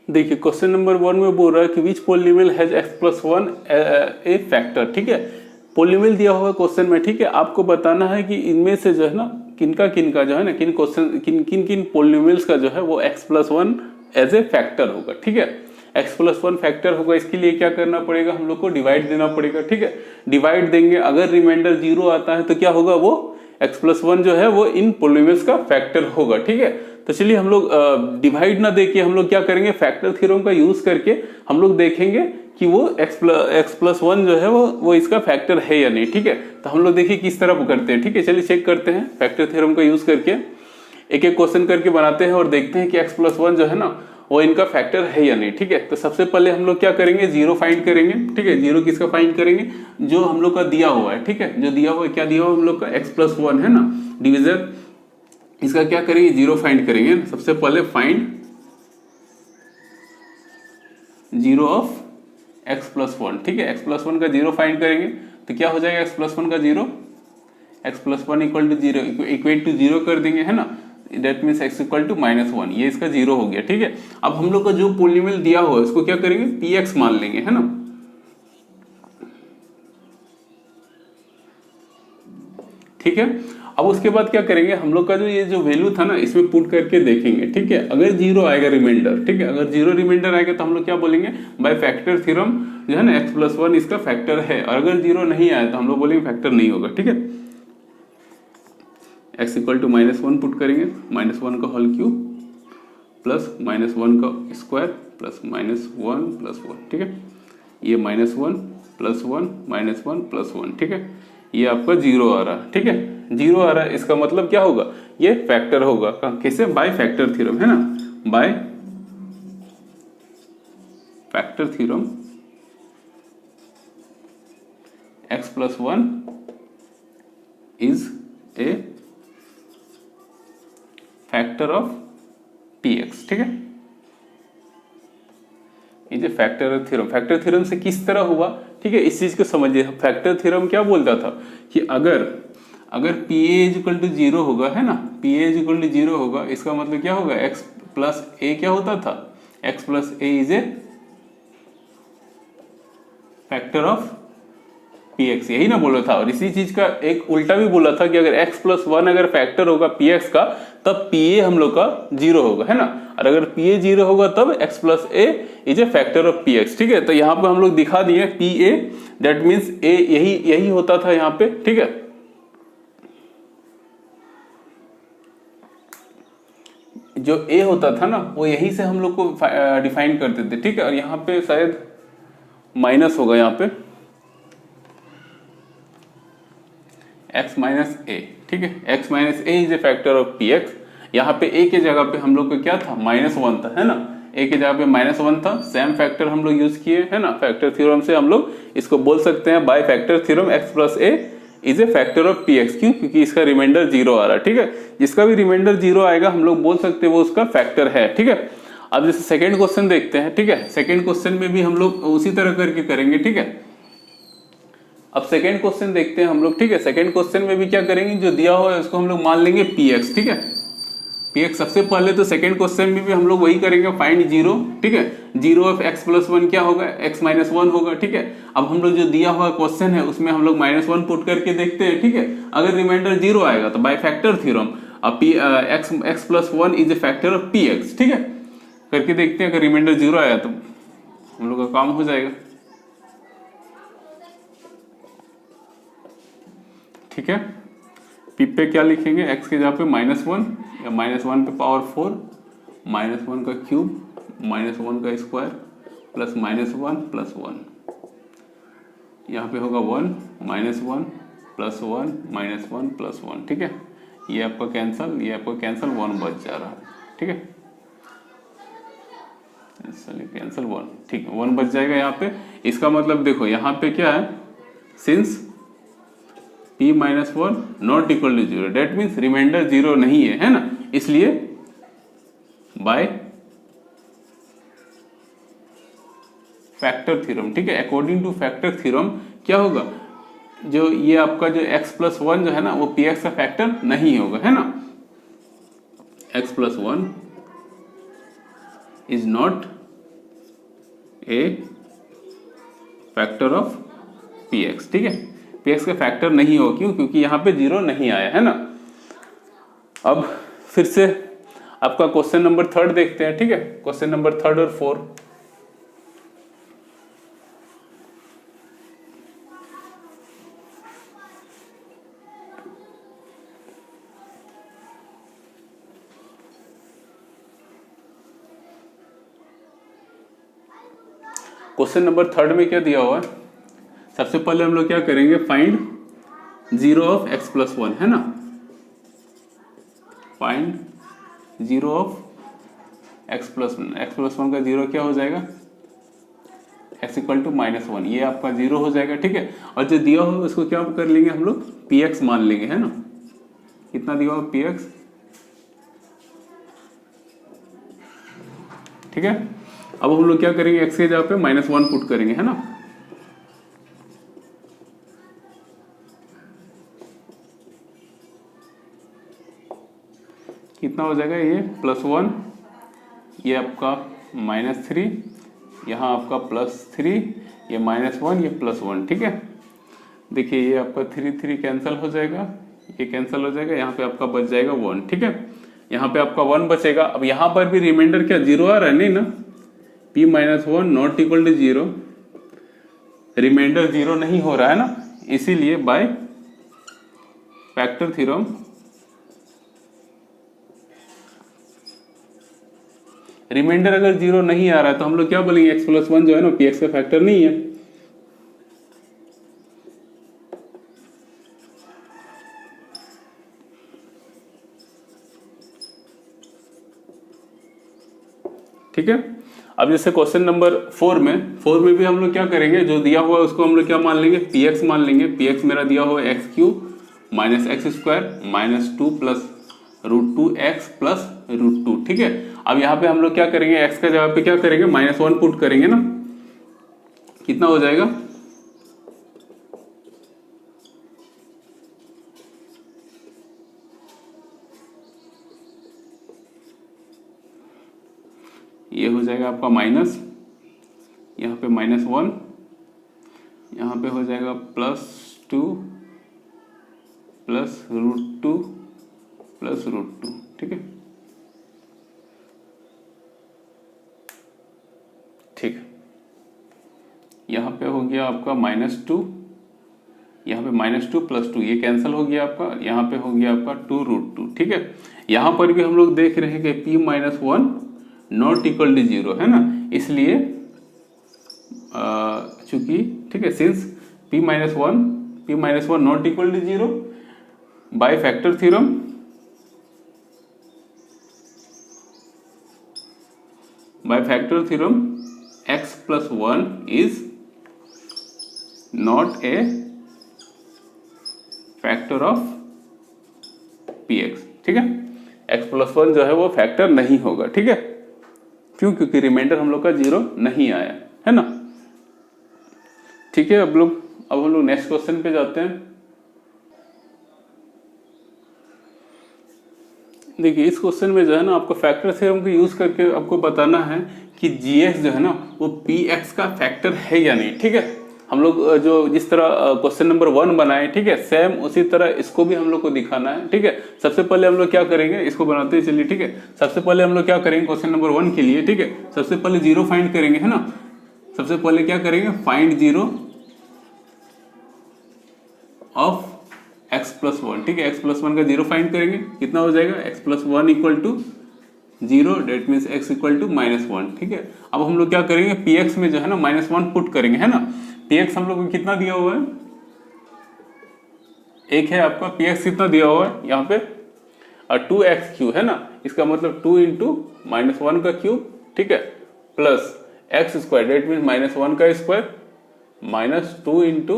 देखिए question number 1 में बोल रहा है कि which polynomial has x plus 1 a factor. ठीक है, पोलिनोमियल दिया हुआ क्वेश्चन में। ठीक है, आपको बताना है कि इनमें से जो है ना किनका किनका जो है ना किन क्वेश्चन किन पोलिनोमियल्स का जो है वो x plus 1 as a factor होगा। ठीक है, x प्लस 1 फैक्टर होगा, इसके लिए क्या करना पड़ेगा, हम लोग को डिवाइड देना पड़ेगा। ठीक है, डिवाइड देंगे, अगर रिमाइंडर 0 आता है तो क्या होगा, वो x प्लस 1 जो है वो इन पोलिनोमियल्स का फैक्टर होगा। ठीक है, तो चलिए हम लोग डिवाइड ना देके हम लोग क्या करेंगे, फैक्टर थ्योरम का यूज करके हम लोग देखेंगे कि वो x प्लस 1 जो है वो इसका फैक्टर है या नहीं। ठीक है, तो हम लोग देखिए किस तरह करते हैं। ठीक है, चलिए चेक करते हैं, फैक्टर थ्योरम का यूज करके एक एक क्वेश्चन करके बनाते हैं और देखते हैं कि x प्लस 1 जो है ना वो इनका फैक्टर है या नहीं। ठीक है, तो सबसे पहले हम लोग क्या करेंगे, जीरो फाइंड करेंगे। ठीक है, जीरो किसका फाइंड करेंगे, जो हम लोग का दिया हुआ है। ठीक है, जो दिया हुआ है, क्या दिया हुआ हम लोग का x प्लस 1 है ना, डिविजन इसका क्या करेंगे, जीरो फाइंड करेंगे। सबसे पहले find zero of x plus 1। ठीक है, x प्लस 1 का जीरो फाइंड करेंगे तो क्या हो जाएगा, x प्लस 1 का zero, x plus 1 equal to zero, equate to zero कर देंगे है ना, that means x equal to -1, ये इसका जीरो हो गया। ठीक है, अब हम लोग का जो पोलिनोमियल दिया हुआ है इसको क्या करेंगे, px मान लेंगे है ना। ठीक है, अब उसके बाद क्या करेंगे, हम लोग का जो ये जो वैल्यू था ना इसमें पुट करके देखेंगे। ठीक है, अगर जीरो आएगा रिमाइंडर, ठीक है, अगर जीरो रिमाइंडर आएगा तो हम लोग क्या बोलेंगे, बाय फैक्टर थ्योरम जो है ना x प्लस 1 इसका फैक्टर है, और अगर जीरो नहीं आया तो हम लोग बोलेंगे फैक्टर नहीं होगा। ठीक है, x इक्वल टू -1 पुट करेंगे, -1 का होल क्यूब प्लस -1 का स्क्वायर प्लस -1 प्लस 1। ठीक है, ये -1 प्लस 1 -1 प्लस 1। ठीक है, ये आपका जीरो आ रहा है। ठीक है, जीरो आ रहा है, इसका मतलब क्या होगा, ये फैक्टर होगा। कैसे, बाय फैक्टर थ्योरम है ना, bye factor theorem x plus 1 is a factor of px। ठीक है, ये जो फैक्टर थ्योरम, फैक्टर थ्योरम से किस तरह हुआ, ठीक है, इस चीज को समझिए। फैक्टर थ्योरम क्या बोलता था कि अगर pa is equal to zero होगा है ना, pa is equal to zero होगा, इसका मतलब क्या होगा, x प्लस a क्या होता था, x plus a is a factor of px, यही ना बोला था। और इसी चीज का एक उल्टा भी बोला था कि अगर x प्लस 1 अगर फैक्टर होगा px का तब pa हम लोग का जीरो होगा है ना, और अगर pa जीरो होगा तब x plus a is a factor of px। ठीक है, तो यहाँ पे हम लोग दिखा दिए pa, दैट मीन्स a यही होता था यहाँ पे। ठीक है, जो a होता था ना वो यही से हम लोग को डिफाइन करते थे। ठीक है, और यहाँ पे शायद माइनस होगा, यहाँ पे x माइनस a। ठीक है, x minus a is a factor of px। यहाँ पे a के जगह पे हम लोग को क्या था, -1 था है ना, a के जगह पे -1 था, सेम फैक्टर हम लोग यूज किए है ना। फैक्टर थ्योरम से हम लोग इसको बोल सकते हैं bye factor theorem x plus a is a factor of px। क्यों, क्योंकि इसका रिमाइंडर जीरो आ रहा है। ठीक है, जिसका भी रिमाइंडर जीरो आएगा हम लोग बोल सकते हैं वो उसका फैक्टर है। ठीक है, अब जैसे सेकेंड क्वेश्चन देखते हैं। ठीक है, सेकेंड क्वेश्चन में भी हम लोग उसी तरह करके करेंगे। ठीक है, अब सेकेंड क्वेश्चन देखते हैं हम लोग। ठीक है, सेकेंड क्वेश्चन में भी क्या करेंगे, जो दिया हुआ है उसको हम लोग मान लेंगे px। ठीक है, px सबसे पहले तो सेकेंड क्वेश्चन में भी हम लोग वही करेंगे, फाइंड जीरो। ठीक है, जीरो ऑफ x प्लस 1 क्या होगा, x माइनस 1 होगा। ठीक है, अब हम लोग जो दिया हुआ क्वेश्चन है उसमें हम लोग -1 पुट करके देखते हैं। ठीक है, अगर रिमाइंडर जीरो आएगा तो बाय फैक्टर थ्योरम अब x plus 1 is a factor of px। ठीक है, करके देखते हैं, अगर रिमाइंडर जीरो आया तो हम लोग का काम हो जाएगा। ठीक है, p पे क्या लिखेंगे, x के जगह पे -1 या -1 पे पावर 4, -1 का क्यूब, -1 का स्क्वायर प्लस -1 प्लस 1, यहाँ पे होगा 1 -1 प्लस 1 -1 प्लस 1। ठीक है, ये आपका कैंसल, ये आपका कैंसल, 1 बच जा रहा है। ठीक है, कैंसल 1। ठीक है, 1 बच जाएगा यहाँ पे। इसका मतलब देखो यहाँ पे क्या है, since p minus 1 not equal to zero, that means remainder zero नहीं है ना, इसलिए बाय फैक्टर थ्योरम। ठीक है, अकॉर्डिंग टू फैक्टर थ्योरम क्या होगा, जो ये आपका जो x प्लस 1 जो है ना वो px का फैक्टर नहीं होगा है ना, x plus 1 is not a factor of P x, ठीक है। पी एक्स का फैक्टर नहीं हो, क्यों? क्योंकि यहाँ पे 0 नहीं आया है ना। अब फिर से आपका क्वेश्चन नंबर 3 देखते हैं, ठीक है। क्वेश्चन नंबर 3 और 4। क्वेश्चन नंबर 3 में क्या दिया हुआ है? सबसे पहले हम लोग क्या करेंगे, फाइंड 0 ऑफ x प्लस 1, है ना। फाइंड 0 ऑफ x प्लस 1 का 0 क्या हो जाएगा, x इक्वल टू -1, ये आपका 0 हो जाएगा, ठीक है। और जो दिया हो उसको क्या कर लेंगे हम लोग, px मान लेंगे, है ना। कितना दिया हो px, ठीक है। अब हम लोग क्या करेंगे, x के जगह पे -1 पुट करेंगे, है ना। कितना हो जाएगा, ये +1, ये आपका -3, यहाँ आपका +3, ये -1, ये +1, ठीक है। देखिए ये आपका 3 कैंसिल हो जाएगा, ये कैंसिल हो जाएगा, यहाँ पे आपका बच जाएगा 1, ठीक है। यहाँ पे आपका 1 बचेगा। अब यहाँ पर भी रिमाइंडर क्या 0 आ रहा है, नहीं ना। p-1 not equal to 0, reminder 0 नहीं हो रहा है ना, इसीलिए बाय फैक्टर थ्योरम रिमाइंडर अगर 0 नहीं आ रहा है तो हम लोग क्या बोलेंगे, x प्लस 1 जो है ना px का फैक्टर नहीं है। ठीक है। अब जैसे क्वेश्चन नंबर 4 में भी हम लोग क्या करेंगे, जो दिया हुआ है उसको हम लोग क्या मान लेंगे, px मान लेंगे। px मेरा दिया हुआ है x³ minus x² -2 plus √2x plus √2, ठीक है। अब यहाँ पे हम लोग क्या करेंगे, x का जगह पे क्या करेंगे, -1 पुट करेंगे ना। कितना हो जाएगा, ये हो जाएगा आपका माइनस, यहाँ पे -1, यहाँ पे हो जाएगा +2 प्लस √2 प्लस √2, ठीक है। ठीक है, यहाँ पे हो गया आपका -2, यहाँ पे -2 + 2 ये कैंसिल हो गया आपका, यहाँ पे हो गया आपका 2√2, ठीक है। यहाँ पर भी हम लोग देख रहे हैं कि p-1 नॉट इक्वल टू 0 है ना, इसलिए चूंकि, ठीक है, since p-1 not equal to 0, by factor theorem x plus 1 is not a factor of px, ठीक है। x प्लस 1 जो है वो फैक्टर नहीं होगा, ठीक है। क्यों? क्योंकि रिमाइंडर हम लोग का 0 नहीं आया है ना, ठीक है। अब हम लोग नेक्स्ट क्वेश्चन पे जाते हैं। देखिए इस क्वेश्चन में जो है ना आपको फैक्टर थ्योरम को यूज करके आपको बताना है कि gx जो है ना वो px का फैक्टर है या नहीं, ठीक है। हम लोग जो जिस तरह क्वेश्चन नंबर 1 बनाए, ठीक है, सेम उसी तरह इसको भी हम लोग को दिखाना है, ठीक है। सबसे पहले हम लोग क्या करेंगे, इसको बनाते हैं, चलिए, ठीक है। सबसे पहले हम लोग क्या करेंगे क्वेश्चन नंबर 1 के लिए, ठीक है। सबसे पहले 0 फाइंड करेंगे, है ना। सबसे पहले क्या करेंगे, फाइंड 0 ऑफ x प्लस 1, ठीक है। x प्लस 1 का 0 फाइंड करेंगे, कितना हो जाएगा, x plus 1 equal to 0, that means x equal to -1, ठीक है। अब हम लोग क्या करेंगे, px में जो है ना -1 पुट करेंगे, है ना। px हम लोग को कितना दिया हुआ है, एक है आपका px कितना दिया हुआ है यहाँ पे 2x³ है ना, इसका मतलब 2 इंटू -1 का क्यूब, ठीक है, प्लस x², डेट मीन्स -1 का square, -2 into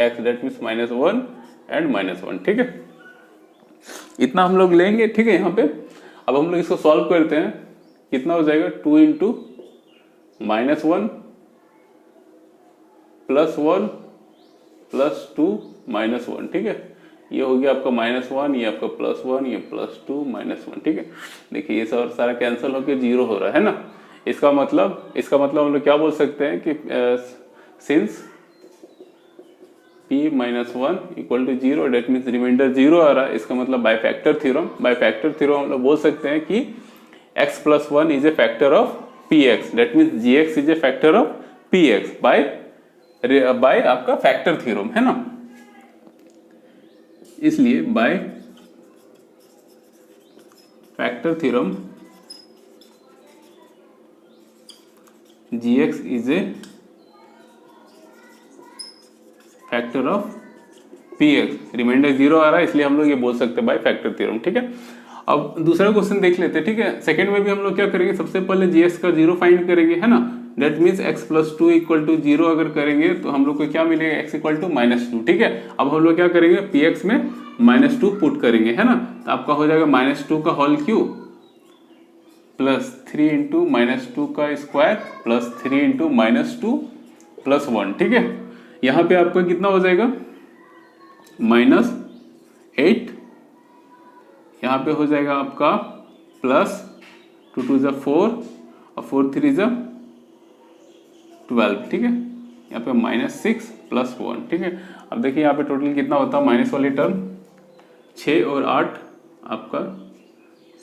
x, that means -1 and -1, ठीक है। इतना हम लोग लेंगे, ठीक है। यहाँ पे अब हम लोग इसको सॉल्व करते हैं, कितना हो जाएगा, 2 इंटू -1 प्लस 1 प्लस 2 -1, ठीक है। ये हो गया आपका -1, ये आपका +1, ये +2 -1, ठीक है। देखिए ये सारा कैंसिल होकर 0 हो रहा है ना, इसका मतलब हम लोग क्या बोल सकते हैं कि since p minus 1 equal to 0, that means remainder 0 आ रहा है। इसका मतलब बाय फैक्टर थ्योरम हम लोग बोल सकते हैं कि x plus 1 is a factor of px, that means gx is a factor of px by आपका फैक्टर थ्योरम, है ना। इसलिए by factor theorem gx is a factor of px, remainder 0 आ रहा है इसलिए हम लोग ये बोल सकते हैं बाय फैक्टर थ्योरम, ठीक है। अब दूसरा क्वेश्चन देख लेते हैं, ठीक है। सेकंड में भी हम लोग क्या करेंगे, सबसे पहले gx का 0 फाइंड करेंगे, है ना। That means x plus 2 equal to 0 अगर करेंगे तो हम लोग को क्या मिलेगा, x इक्वल टू -2, ठीक है। अब हम लोग क्या करेंगे, px में -2 पुट करेंगे, है ना। तो आपका हो जाएगा -2 का होल क्यूब प्लस 3 इंटू -2 का स्क्वायर प्लस 3 इंटू -2 प्लस 1, ठीक है। यहाँ पे आपका कितना हो जाएगा -8, यहाँ पे हो जाएगा आपका प्लस 2 2 ज़ा 4 और 4 3 ज़ा 12, ठीक है। यहाँ पे -6 प्लस 1, ठीक है। अब देखिए यहाँ पे टोटल कितना होता है, माइनस वाली टर्म 6 और 8 आपका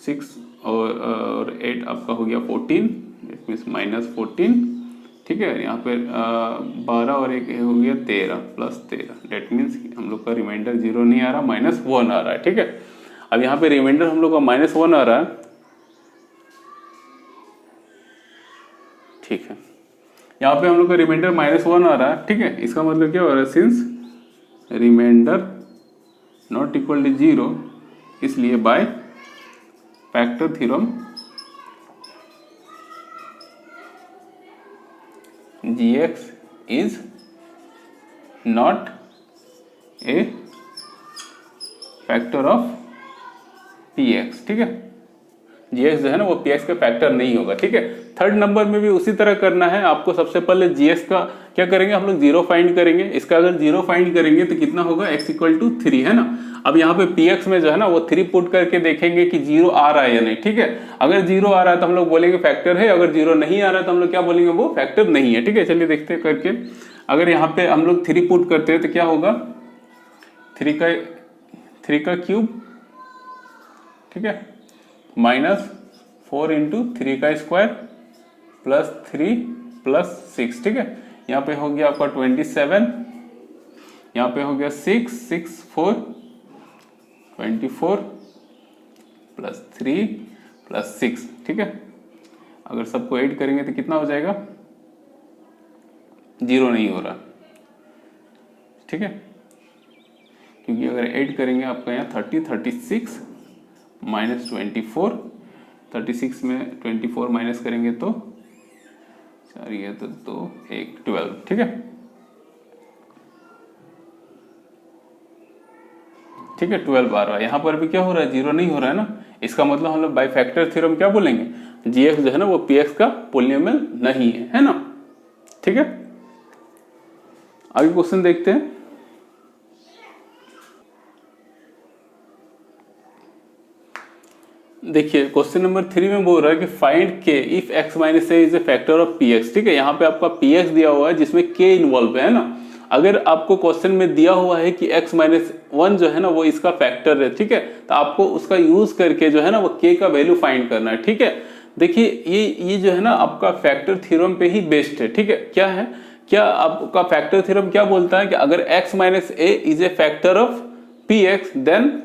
6 और 8 आपका हो गया 14, इट मीन्स -14, ठीक है। यहाँ पे 12 और 1 हो गया 13 प्लस 13, डेट मीन्स हम लोग का रिमाइंडर 0 नहीं आ रहा, -1 आ रहा है, ठीक है। अब यहाँ पे रिमाइंडर हम लोग का -1 आ रहा है, ठीक है। यहाँ पे हम लोग का रिमाइंडर -1 आ रहा है, ठीक है। इसका मतलब क्या हो रहा है, since remainder not equal to 0, इसलिए by factor theorem gx is not a factor of px, ठीक है। gx जो है ना वो px का फैक्टर नहीं होगा, ठीक है। थर्ड नंबर में भी उसी तरह करना है आपको। सबसे पहले gx का क्या करेंगे, हम लोग 0 फाइंड करेंगे। इसका अगर 0 फाइंड करेंगे तो कितना होगा, x इक्वल टू 3, है ना। अब यहाँ पे px में जो है ना वो 3 पुट करके देखेंगे कि 0 आ रहा है या नहीं, ठीक है। अगर 0 आ रहा है तो हम लोग बोलेंगे फैक्टर है, अगर 0 नहीं आ रहा है तो हम लोग क्या बोलेंगे, वो फैक्टर नहीं है, ठीक है। चलिए देखते हैं करके। अगर यहाँ पे हम लोग 3 पुट करते हैं तो क्या होगा, 3 का क्यूब, ठीक है, -4 इंटू 3 का स्क्वायर प्लस 3 प्लस 6, ठीक है। यहाँ पे हो गया आपका 27, यहाँ पे हो गया 6 6 4 24 प्लस 3 प्लस 6, ठीक है। अगर सबको ऐड करेंगे तो कितना हो जाएगा, 0 नहीं हो रहा, ठीक है। क्योंकि अगर ऐड करेंगे आपका यहाँ 36 माइनस 24, 36 में 24 माइनस करेंगे तो 4 ये तो 2 1 12, ठीक है, ठीक है। 12 आ रहा है। यहाँ पर भी क्या हो रहा है, 0 नहीं हो रहा है ना। इसका मतलब हम लोग बाय फैक्टर थ्योरम क्या बोलेंगे, gx जो है ना वो px का पोलिनोमियल नहीं है ना, ठीक है। आगे क्वेश्चन देखते हैं। देखिए क्वेश्चन नंबर 3 में बोल रहा है कि find k if x minus a is a factor of px, ठीक है। यहाँ पे आपका px दिया हुआ है जिसमें k इन्वॉल्व है ना। अगर आपको क्वेश्चन में दिया हुआ है कि x माइनस 1 जो है ना वो इसका फैक्टर है, ठीक है, तो आपको उसका यूज करके जो है ना वो k का वैल्यू फाइंड करना है, ठीक है। देखिए ये जो है ना आपका फैक्टर थ्योरम पे ही बेस्ड है, ठीक है। क्या है, क्या आपका फैक्टर थ्योरम क्या बोलता है कि अगर x minus a is a factor of px then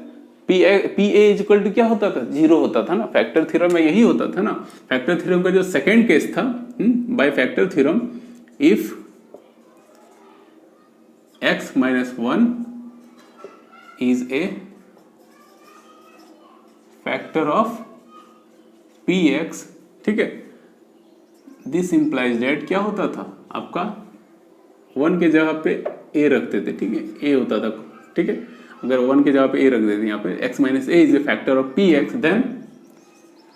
pa is equal to क्या होता था, 0 होता था ना। फैक्टर थ्योरम में यही होता था ना। फैक्टर थ्योरम का जो सेकंड केस था, bye factor theorem, if x minus 1 is a factor of px, ठीक है, दिस इंप्लाइज दैट क्या होता था आपका 1 के जगह पे a रखते थे, ठीक है, a होता था, ठीक है। अगर 1 के जगह पे a रख देते यहाँ पे x minus a is a factor of px then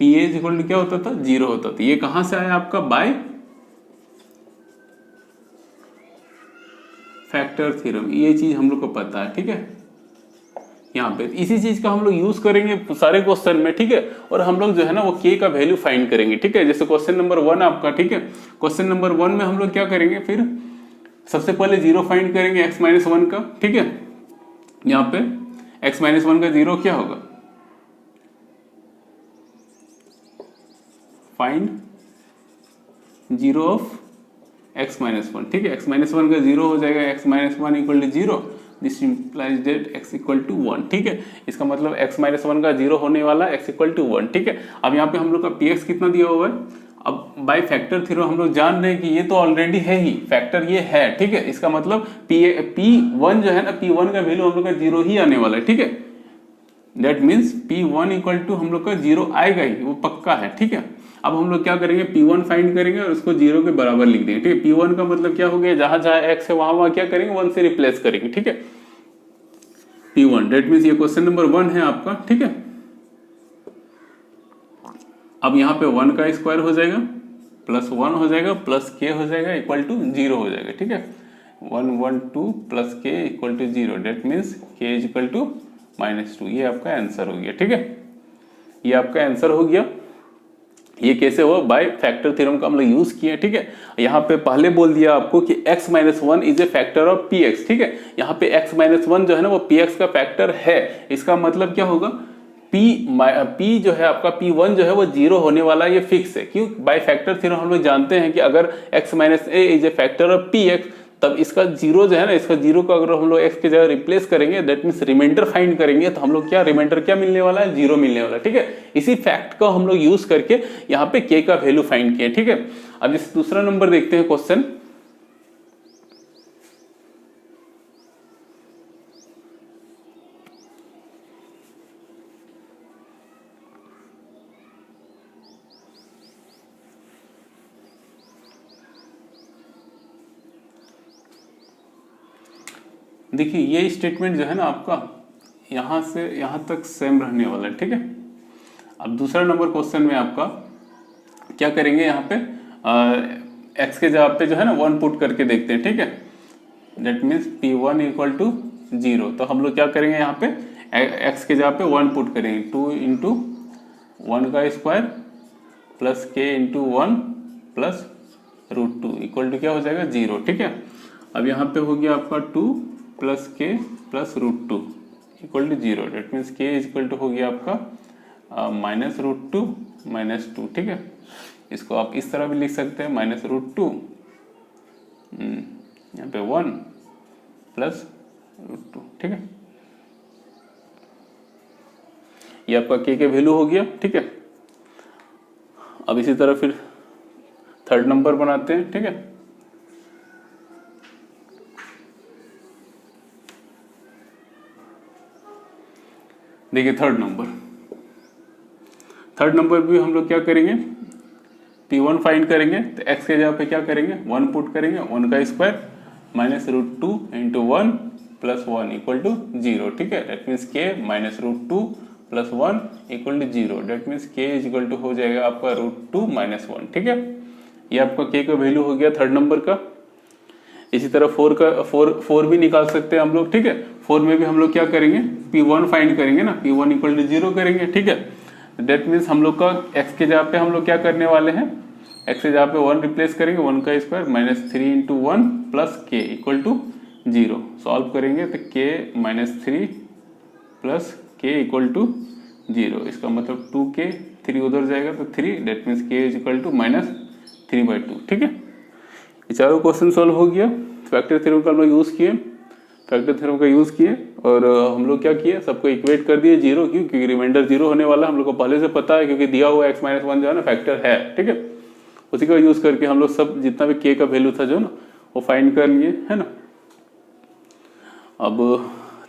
pa is equal to क्या होता था, 0 होता था। ये कहां से आया आपका, बाय फैक्टर थ्योरम। ये चीज हम लोग को पता है, ठीक है, यहाँ पे इसी चीज का हम लोग यूज करेंगे सारे क्वेश्चन में, ठीक है। और हम लोग जो है ना वो के का वैल्यू फाइंड करेंगे, ठीक है। जैसे क्वेश्चन नंबर 1 आपका, ठीक है। क्वेश्चन नंबर 1 में हम लोग क्या करेंगे, फिर सबसे पहले जीरो फाइंड करेंगे x-1 का, ठीक है। यहाँ पे x-1 का जीरो क्या होगा, फाइंड जीरो ऑफ x-1, ठीक है। x-1 का जीरो हो जाएगा, x-1 equal to zero, this implies that x equal to 1, ठीक है। इसका मतलब x-1 का जीरो होने वाला x इक्वल टू 1, ठीक है। अब यहाँ पे हम लोग का px कितना दिया हुआ है, अब बाय फैक्टर थ्योरम हम लोग जान रहे हैं कि ये तो ऑलरेडी है ही, फैक्टर ये है, ठीक है। इसका मतलब P1 जो है ना, P1 का वैल्यू हम लोग का जीरो ही आने वाला है, ठीक है। That means P1 equal to हम लोग का जीरो आएगा ही, वो पक्का है, ठीक है। अब हम लोग क्या करेंगे, P1 फाइंड करेंगे और उसको जीरो के बराबर लिख देंगे, ठीक है। P1 का मतलब क्या हो गया, जहां जहां x है वहां क्या करेंगे, 1 से रिप्लेस करेंगे, ठीक है। P1 दैट मीन्स ये क्वेश्चन नंबर 1 है आपका, ठीक है। अब यहाँ पे 1 का स्क्वायर हो जाएगा प्लस 1 हो जाएगा प्लस k हो जाएगा इक्वल टू 0 हो जाएगा, ठीक है। 1 1 2 plus k equal to 0, that means k is equal to -2। ये आपका आंसर हो गया, ठीक है। ये आपका आंसर हो गया। ये कैसे हुआ, बाय फैक्टर थ्योरम का हम लोग यूज किए, ठीक है। यहाँ पे पहले बोल दिया आपको कि x-1 is a factor of px, ठीक है। यहाँ पे x-1 जो है ना वो px का फैक्टर है। इसका मतलब क्या होगा, p जो है आपका P1 जो है वो जीरो होने वाला, ये फिक्स है। क्यों, बाय फैक्टर थ्योरम हम लोग जानते हैं कि अगर x-a is a factor of px, तब इसका जीरो जो है ना, इसका जीरो को अगर हम लोग x की जगह रिप्लेस करेंगे, दैट मीन्स रिमाइंडर फाइंड करेंगे, तो हम लोग क्या रिमाइंडर क्या मिलने वाला है, जीरो मिलने वाला है, ठीक है। इसी फैक्ट को हम लोग यूज करके यहाँ पे k का वैल्यू फाइंड किया, ठीक है। अब जैसे दूसरा नंबर देखते हैं क्वेश्चन। देखिए ये स्टेटमेंट जो है ना आपका यहां से यहां तक सेम रहने वाला है, ठीक है। अब दूसरा नंबर क्वेश्चन में आपका क्या करेंगे, यहाँ पे x के जगह पे जो है ना 1 पुट करके देखते हैं, ठीक है। That means P1 equal to 0, तो हम लोग क्या करेंगे, यहाँ पे x के जगह पे 1 पुट करेंगे, 2 इंटू 1 का square plus k into 1 plus √2 equal to क्या हो जाएगा, 0, ठीक है। अब यहाँ पे हो गया आपका 2 plus k plus √2 equal to 0, that means k equal to हो गया आपका माइनस √2 माइनस 2, ठीक है। इसको आप इस तरह भी लिख सकते हैं, माइनस √2 यहाँ पे 1 प्लस √2, ठीक है। ये आपका k के वैल्यू हो गया, ठीक है। अब इसी तरह फिर थर्ड नंबर बनाते हैं, ठीक है। देखिए थर्ड नंबर भी हम लोग क्या करेंगे, P1 फाइंड करेंगे, तो x के जगह पे क्या करेंगे, 1 पुट करेंगे, 1 का square minus √2 into 1 plus 1 equal to 0, ठीक है। That means k minus √2 plus 1 equal to 0, that means k is equal to हो जाएगा आपका √2 माइनस 1, ठीक है। ये आपका k का वैल्यू हो गया थर्ड नंबर का। इसी तरह 4 भी निकाल सकते हैं हम लोग, ठीक है। 4 में भी हम लोग क्या करेंगे, P1 फाइंड करेंगे ना, P1 इक्वल टू 0 करेंगे, ठीक है। दैट मीन्स हम लोग का x के जगह पे हम लोग क्या करने वाले हैं, x के जगह पे 1 रिप्लेस करेंगे, 1 का square minus 3 into 1 plus k equal to 0। Solve करेंगे तो k minus 3 plus k equal to 0, इसका मतलब 2k, 3 उधर जाएगा तो 3, that means k is equal to minus 3/2, ठीक है। ये चारों क्वेश्चन सॉल्व हो गया। फैक्टर थ्योरम का हम लोग यूज़ किए, और हम लोग क्या किए, सबको इक्वेट कर दिए 0, क्योंकि रिमाइंडर 0 होने वाला हम लोग को पहले से पता है, क्योंकि दिया हुआ x-1 जो है ना फैक्टर है, ठीक है। उसी का यूज़ करके हम लोग सब जितना भी k का वैल्यू था जो ना वो फाइंड कर लिए, है ना। अब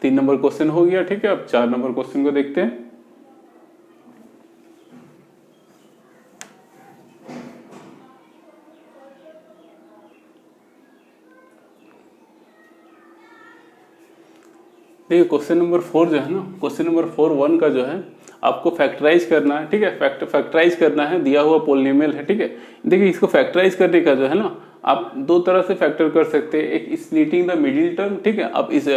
3 नंबर क्वेश्चन हो गया, ठीक है। अब 4 नंबर क्वेश्चन को देखते हैं। देखिए क्वेश्चन नंबर 4 जो है ना, क्वेश्चन नंबर 4(1) का जो है आपको फैक्टराइज करना है, ठीक है। फैक्टराइज करना है, दिया हुआ पोलिनोमियल है, ठीक है। देखिए इसको फैक्टराइज करने का जो है ना, आप 2 तरह से फैक्टर कर सकते हैं, एक स्प्लिटिंग द मिडिल टर्म, ठीक है। आप इस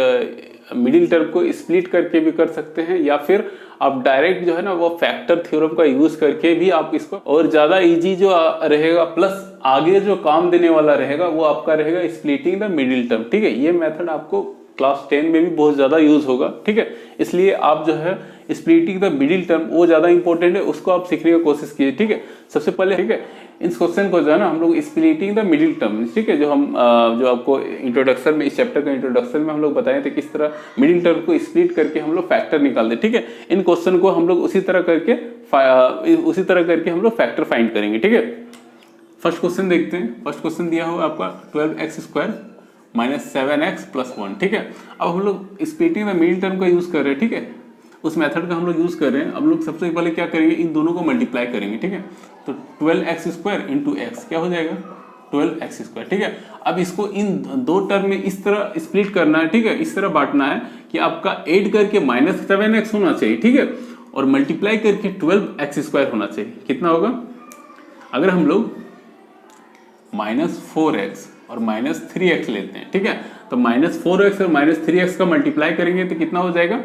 मिडिल टर्म को स्प्लिट करके भी कर सकते हैं, या फिर आप डायरेक्ट जो है ना वो फैक्टर थ्योरम का यूज करके भी आप इसको, और ज्यादा इजी जो रहेगा प्लस आगे जो काम देने वाला रहेगा वो आपका रहेगा स्प्लिटिंग द मिडिल टर्म। ठीक है, ये मेथड आपको क्लास 10 में भी बहुत ज्यादा यूज होगा। ठीक है, इसलिए आप जो है स्प्लिटिंग द मिडिल टर्म वो ज्यादा इंपॉर्टेंट है, उसको आप सीखने की कोशिश कीजिए। ठीक है, सबसे पहले ठीक है इस क्वेश्चन को जो है ना हम लोग स्प्लिटिंग द मिडिल टर्म, ठीक है, जो आपको इंट्रोडक्शन में, इस चैप्टर का इंट्रोडक्शन में हम लोग बताए थे किस तरह मिडिल टर्म को स्प्लिट करके हम लोग फैक्टर निकालते। ठीक है, इन क्वेश्चन को हम लोग उसी तरह करके हम लोग फैक्टर फाइंड करेंगे। ठीक है, फर्स्ट क्वेश्चन देखते हैं। फर्स्ट क्वेश्चन दिया हुआ आपका 12x² माइनस 7x प्लस 1। ठीक है, अब हम लोग स्प्लिटिंग द मिडिल टर्म का यूज कर रहे हैं। ठीक है, उस मेथड का हम लोग यूज कर रहे हैं। अब लोग सबसे पहले क्या करेंगे, इन दोनों को मल्टीप्लाई करेंगे। ठीक है, तो 12x² इंटू एक्स क्या हो जाएगा 12x²। ठीक है, अब इसको इन दो टर्म में इस तरह स्प्लिट करना है। ठीक है, इस तरह बांटना है कि आपका ऐड करके -7x होना चाहिए। ठीक है, और मल्टीप्लाई करके 12x² होना चाहिए। कितना होगा, अगर हम लोग -4x और -3x लेते हैं, ठीक है, तो -4x और -3x का मल्टीप्लाई करेंगे तो कितना हो जाएगा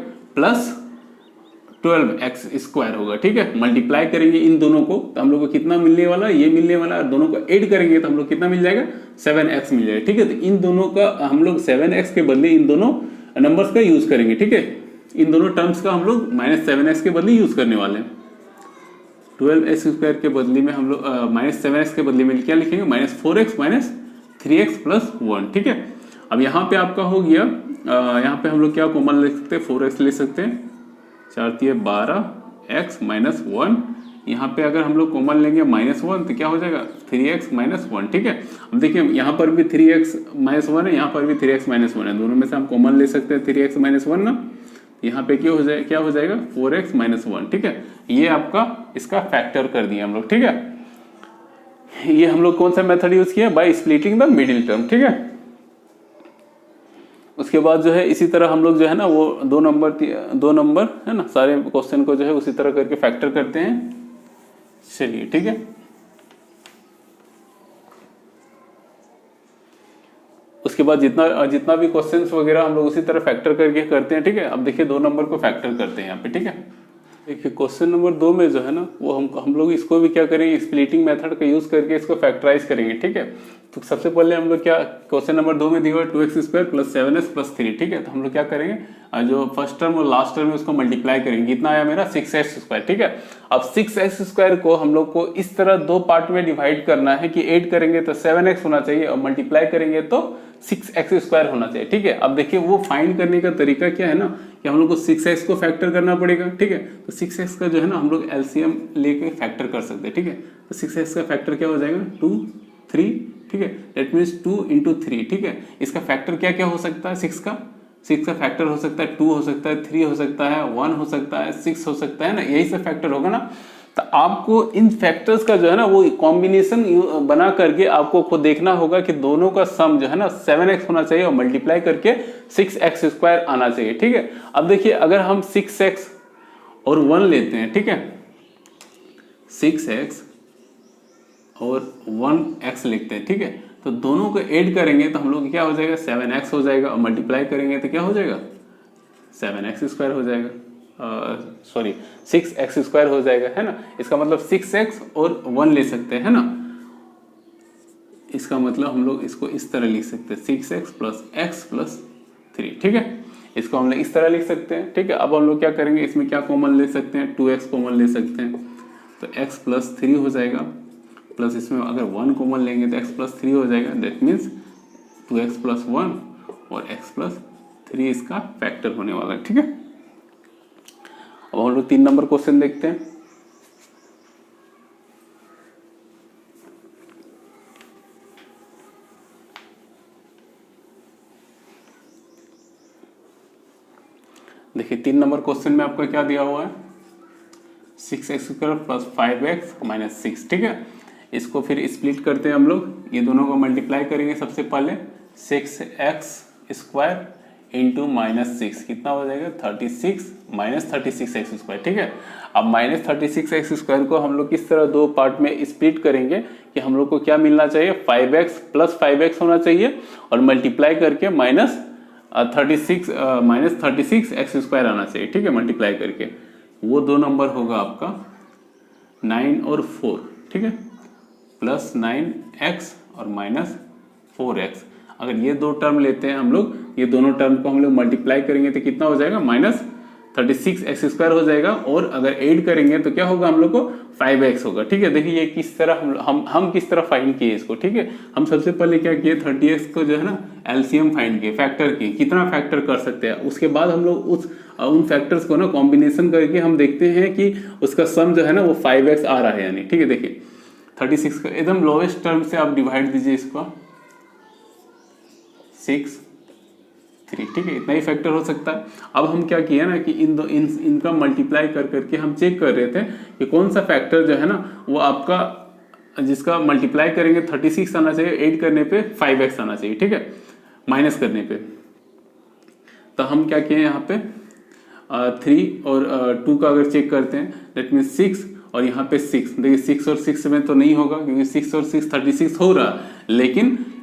+12x² होगा। ठीक है, मल्टीप्लाई करेंगे इन दोनों को तो हम लोग को कितना मिलने वाला, ये मिलने वाला, दोनों को ऐड करेंगे तो हम लोग कितना मिल जाएगा 7x मिल जाएगा। ठीक है, तो इन दोनों का हम लोग 7x के बदले इन दोनों नंबर्स का यूज करेंगे। ठीक है, इन दोनों टर्म्स का हम लोग -7x के बदले यूज करने वाले हैं। 12x² के बदले में हम लोग -7x के बदले में क्या लिखेंगे, -4x -3x प्लस 1। ठीक है, अब यहाँ पे आपका हो गया, यहाँ पे हम लोग क्या कॉमन ले सकते हैं, 4x ले सकते हैं, 4 12x माइनस 1। यहाँ पे अगर हम लोग कॉमन लेंगे -1 तो क्या हो जाएगा 3x माइनस 1। ठीक है, अब देखिए यहाँ पर भी 3x माइनस 1 है, यहाँ पर भी 3x माइनस 1 है, दोनों में से हम कॉमन ले सकते हैं 3x माइनस 1 ना, यहाँ पे क्या हो जाएगा 4x माइनस 1। ठीक है, ये आपका इसका फैक्टर कर दिया हम लोग। ठीक है, ये हम लोग कौन सा मेथड यूज किया, by splitting the middle term. ठीक है, उसके बाद जो है इसी तरह हम लोग जो है ना वो दो नंबर है ना, सारे क्वेश्चन को जो है उसी तरह करके फैक्टर करते हैं। चलिए ठीक है, उसके बाद जितना भी क्वेश्चंस वगैरह हम लोग उसी तरह फैक्टर करके करते हैं। ठीक है, अब देखिए 2 नंबर को फैक्टर करते हैं यहाँ पे। ठीक है, देखिए क्वेश्चन नंबर 2 में जो है ना वो हम लोग इसको भी क्या करेंगे, स्प्लिटिंग मेथड का यूज करके इसको फैक्टराइज करेंगे। ठीक है, तो सबसे पहले हम लोग क्या, क्वेश्चन नंबर 2 में दिया हुआ 2x² प्लस 7x प्लस 3। ठीक है, तो हम लोग क्या करेंगे, जो फर्स्ट टर्म और लास्ट टर्म है उसको मल्टीप्लाई करेंगे। कितना आया मेरा 6x²। ठीक है, अब 6x² को हम लोग को इस तरह 2 पार्ट में डिवाइड करना है कि ऐड करेंगे तो 7x होना चाहिए और मल्टीप्लाई करेंगे तो 6x² होना चाहिए। ठीक है, अब देखिए वो फाइंड करने का तरीका क्या है ना कि हम लोग को 6x को फैक्टर करना पड़ेगा। ठीक है, तो 6x का जो है ना हम लोग एलसीएम लेके फैक्टर कर सकते हैं। ठीक है, तो 6x का फैक्टर क्या हो जाएगा 2 3। ठीक है, दैट मीन्स 2 × 3। ठीक है, इसका फैक्टर क्या क्या हो सकता है, 6 का फैक्टर हो सकता है 2 हो सकता है 3 हो सकता है 1 हो सकता है 6 हो सकता है ना, यही सब फैक्टर होगा ना। तो आपको इन फैक्टर्स का जो है ना वो कॉम्बिनेशन बना करके आपको खुद देखना होगा कि दोनों का सम जो है ना 7x होना चाहिए और मल्टीप्लाई करके 6x² आना चाहिए। ठीक है, अब देखिए अगर हम 6x और 1 लेते हैं, ठीक है, 6x और 1x लिखते हैं। ठीक है, तो दोनों को ऐड करेंगे तो हम लोग क्या हो जाएगा 7x हो जाएगा और मल्टीप्लाई करेंगे तो क्या हो जाएगा 7x² हो जाएगा, सॉरी 6x² हो जाएगा, है ना। इसका मतलब 6x और 1 ले सकते हैं, है ना। इसका मतलब हम लोग इसको इस तरह लिख सकते हैं 6x प्लस x प्लस 3। ठीक है, इसको हम लोग इस तरह लिख सकते हैं। ठीक है, अब हम लोग क्या करेंगे, इसमें क्या कॉमन ले सकते हैं 2x कॉमन ले सकते हैं तो x प्लस 3 हो जाएगा, प्लस इसमें अगर 1 कॉमन लेंगे तो x प्लस 3 हो जाएगा। दैट मीन्स 2x प्लस 1 और x प्लस 3 इसका फैक्टर होने वाला है। ठीक है, अब हम लोग 3 नंबर क्वेश्चन देखते हैं। देखिए 3 नंबर क्वेश्चन में आपका क्या दिया हुआ है 6x² प्लस 5x माइनस 6। ठीक है, इसको फिर स्प्लिट करते हैं हम लोग, ये दोनों को मल्टीप्लाई करेंगे। सबसे पहले 6x² इंटू -6 कितना हो जाएगा 36 -36x²। ठीक है, अब -36x² को हम लोग किस तरह 2 पार्ट में स्प्लिट करेंगे कि हम लोग को क्या मिलना चाहिए 5x प्लस 5x होना चाहिए और मल्टीप्लाई करके 36 माइनस 36 एक्स स्क्वायर आना चाहिए, ठीक है, मल्टीप्लाई करके। वो दो नंबर होगा आपका 9 और 4, ठीक है, प्लस 9x और माइनस 4x। अगर ये दो टर्म लेते हैं हम लोग, ये दोनों टर्म को हम लोग मल्टीप्लाई करेंगे तो कितना हो जाएगा, माइनस 36 एक्स स्क्वायर हो जाएगा। और अगर ऐड करेंगे तो क्या होगा हम लोग को 5x होगा, ठीक है। देखिए ये किस तरह हम किस तरह फाइंड किए इसको, ठीक है। हम सबसे पहले क्या किए, 30x को जो है ना एलसीएम फाइंड किए, फैक्टर किए, कितना फैक्टर कर सकते हैं। उसके बाद हम लोग उन फैक्टर्स को ना कॉम्बिनेशन करके हम देखते हैं कि उसका सम जो है ना वो 5x आ रहा है यानी, ठीक है। देखिए 36 का एकदम लोएस्ट टर्म से आप डिवाइड दीजिए इसको, 6 3, ठीक है, इतना ही फैक्टर हो सकता है। अब हम क्या किया ना कि इनका मल्टीप्लाई कर करके हम चेक कर रहे थे कि कौन सा फैक्टर जो है ना वो आपका जिसका मल्टीप्लाई करेंगे 36 आना चाहिए, ऐड करने पे 5x आना चाहिए, ठीक है, माइनस करने पे। तो हम क्या किए यहाँ पे 3 और 2 का अगर चेक करते हैं, दैट मीन 6 और यहाँ पे 6। देखिए 6 और 6 में तो नहीं होगा क्योंकि 6 और 6 36 हो रहा है,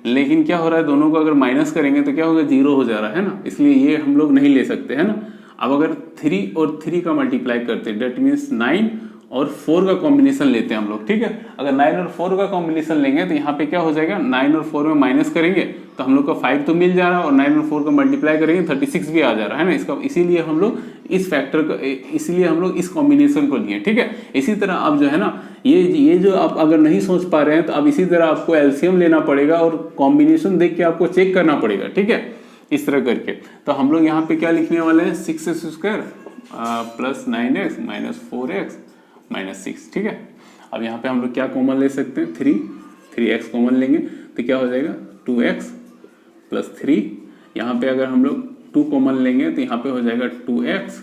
लेकिन क्या हो रहा है, दोनों को अगर माइनस करेंगे तो क्या होगा, 0 हो जा रहा है ना, इसलिए ये हम लोग नहीं ले सकते है ना। अब अगर 3 और 3 का मल्टीप्लाई करते हैं, दैट मीन्स 9 और 4 का कॉम्बिनेशन लेते हैं हम लोग, ठीक है। अगर 9 और 4 का कॉम्बिनेशन लेंगे तो यहाँ पे क्या हो जाएगा, 9 और 4 में माइनस करेंगे तो हम लोग का 5 तो मिल जा रहा है, और 9 और 4 का मल्टीप्लाई करेंगे 36 भी आ जा रहा है ना इसका। इसीलिए हम लोग इस फैक्टर का, इसीलिए हम लोग इस कॉम्बिनेशन को लिए, ठीक है। इसी तरह आप जो है ना ये जो आप अगर नहीं सोच पा रहे हैं तो अब इसी तरह आपको एलसीएम लेना पड़ेगा और कॉम्बिनेशन देख के आपको चेक करना पड़ेगा, ठीक है, इस तरह करके। तो हम लोग यहाँ पे क्या लिखने वाले हैं, 6x square plus 9x minus 4x minus 6, ठीक है। अब यहाँ पे हम लोग क्या कॉमन ले सकते हैं, 3x कॉमन लेंगे तो क्या हो जाएगा 2x प्लस 3। यहाँ पे अगर हम लोग 2 कॉमन लेंगे तो यहाँ पे हो जाएगा 2x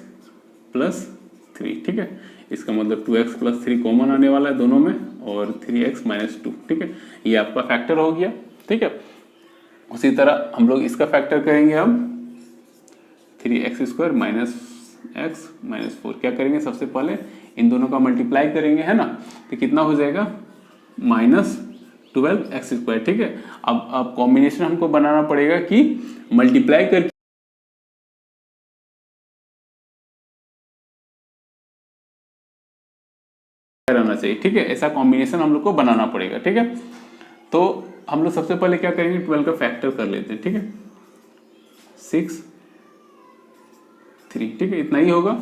प्लस 3, ठीक है। इसका मतलब 2x प्लस 3 कॉमन आने वाला है दोनों में, और 3x माइनस 2, ठीक है, ये आपका फैक्टर हो गया, ठीक है। उसी तरह हम लोग इसका फैक्टर करेंगे अब 3x square minus x minus 4। क्या करेंगे, सबसे पहले इन दोनों का मल्टीप्लाई करेंगे, है ना, तो कितना हो जाएगा, माइनस 12x स्क्वायर, ठीक है। अब कॉम्बिनेशन हमको बनाना पड़ेगा कि मल्टीप्लाई करके रहना चाहिए, ठीक है, ऐसा कॉम्बिनेशन हम लोग को बनाना पड़ेगा, ठीक है। तो हम लोग सबसे पहले क्या करेंगे, 12 का फैक्टर कर लेते हैं, ठीक है, 6 3, ठीक है, इतना ही होगा।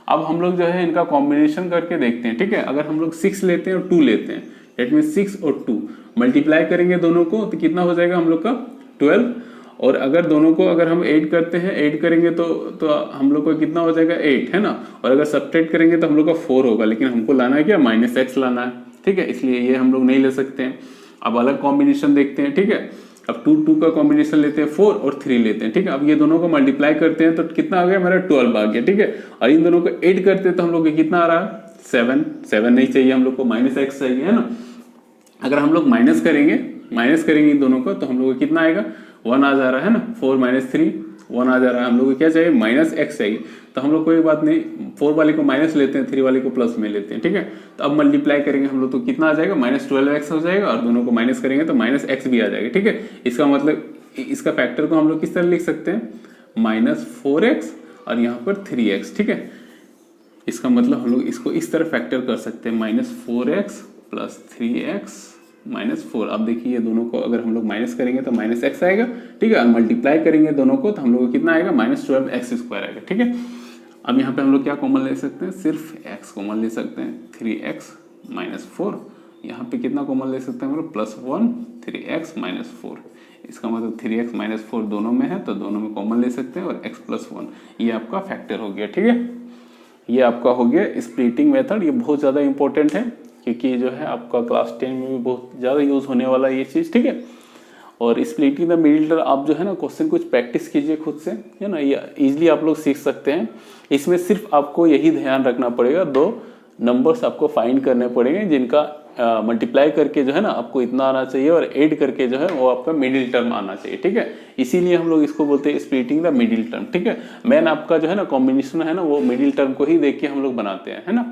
अब हम लोग जो है इनका कॉम्बिनेशन करके देखते हैं, ठीक है। अगर हम लोग 6 लेते हैं और 2 लेते हैं, दैट मीन 6 और 2 मल्टीप्लाई करेंगे दोनों को तो कितना हो जाएगा हम लोग का 12। और अगर दोनों को अगर हम ऐड करते हैं, ऐड करेंगे तो हम लोग को कितना हो जाएगा 8, है ना। और अगर सब्ट्रैक्ट करेंगे तो हम लोग का 4 होगा, लेकिन हमको लाना है क्या, माइनस x लाना है, ठीक है, इसलिए ये हम लोग नहीं ले सकते हैं। अब अलग कॉम्बिनेशन देखते हैं, ठीक है। अब 2 का कॉम्बिनेशन लेते हैं, 4 और 3 लेते हैं, ठीक है। अब ये दोनों को मल्टीप्लाई करते हैं तो कितना आ गया हमारा 12 आ गया, ठीक है। और इन दोनों को ऐड करते हैं तो हम लोग को कितना आ रहा है 7 नहीं चाहिए हम लोग को, माइनस x चाहिए, है ना। अगर हम लोग माइनस करेंगे इन दोनों को तो हम लोग को कितना आएगा, 1 आ जा रहा है ना, 4 माइनस 3 1 आ जा रहा है। हम लोग को क्या चाहिए, माइनस x चाहिए। तो हम लोग कोई बात नहीं, 4 वाले को माइनस लेते हैं, 3 वाले को प्लस में लेते हैं, ठीक है। तो अब मल्टीप्लाई करेंगे हम लोग तो कितना आ जाएगा, माइनस 12x हो जाएगा, और दोनों को माइनस करेंगे तो माइनस x भी आ जाएगा, ठीक है। इसका मतलब इसका फैक्टर को हम लोग किस तरह लिख सकते हैं, माइनस 4x और यहाँ पर 3x, ठीक है। इसका मतलब हम लोग इसको इस तरह फैक्टर कर सकते हैं, minus 4x plus 3x minus 4। अब देखिए ये दोनों को अगर हम लोग माइनस करेंगे तो माइनस x आएगा, ठीक है। और मल्टीप्लाई करेंगे दोनों को तो हम लोग को कितना आएगा, माइनस 12x स्क्वायर आएगा, ठीक है। अब यहाँ पे हम लोग क्या कॉमन ले सकते हैं, सिर्फ x कॉमन ले सकते हैं, 3x माइनस 4। यहाँ पे कितना कॉमन ले सकते हैं हम लोग, प्लस 1 3x माइनस 4। इसका मतलब 3x माइनस 4 दोनों में है तो दोनों में कॉमन ले सकते हैं, और x प्लस 1 ये आपका फैक्टर हो गया, ठीक है। ये आपका हो गया स्प्लिटिंग मेथड। ये बहुत ज़्यादा इंपॉर्टेंट है क्योंकि जो है आपका क्लास 10 में भी बहुत ज़्यादा यूज़ होने वाला है ये चीज़, ठीक है। और स्प्लिटिंग द मिडिल टर्म आप जो है ना क्वेश्चन कुछ प्रैक्टिस कीजिए खुद से, है ना, ये ईजिली आप लोग सीख सकते हैं। इसमें सिर्फ आपको यही ध्यान रखना पड़ेगा, 2 नंबर्स आपको फाइंड करने पड़ेंगे जिनका मल्टीप्लाई करके जो है ना आपको इतना आना चाहिए, और ऐड करके जो है वो आपका मिडिल टर्म आना चाहिए, ठीक है। इसीलिए हम लोग इसको बोलते हैं स्प्लिटिंग द मिडिल टर्म, ठीक है। मेन आपका जो है ना कॉम्बिनेशन है ना वो मिडिल टर्म को ही देख के हम लोग बनाते हैं, है ना।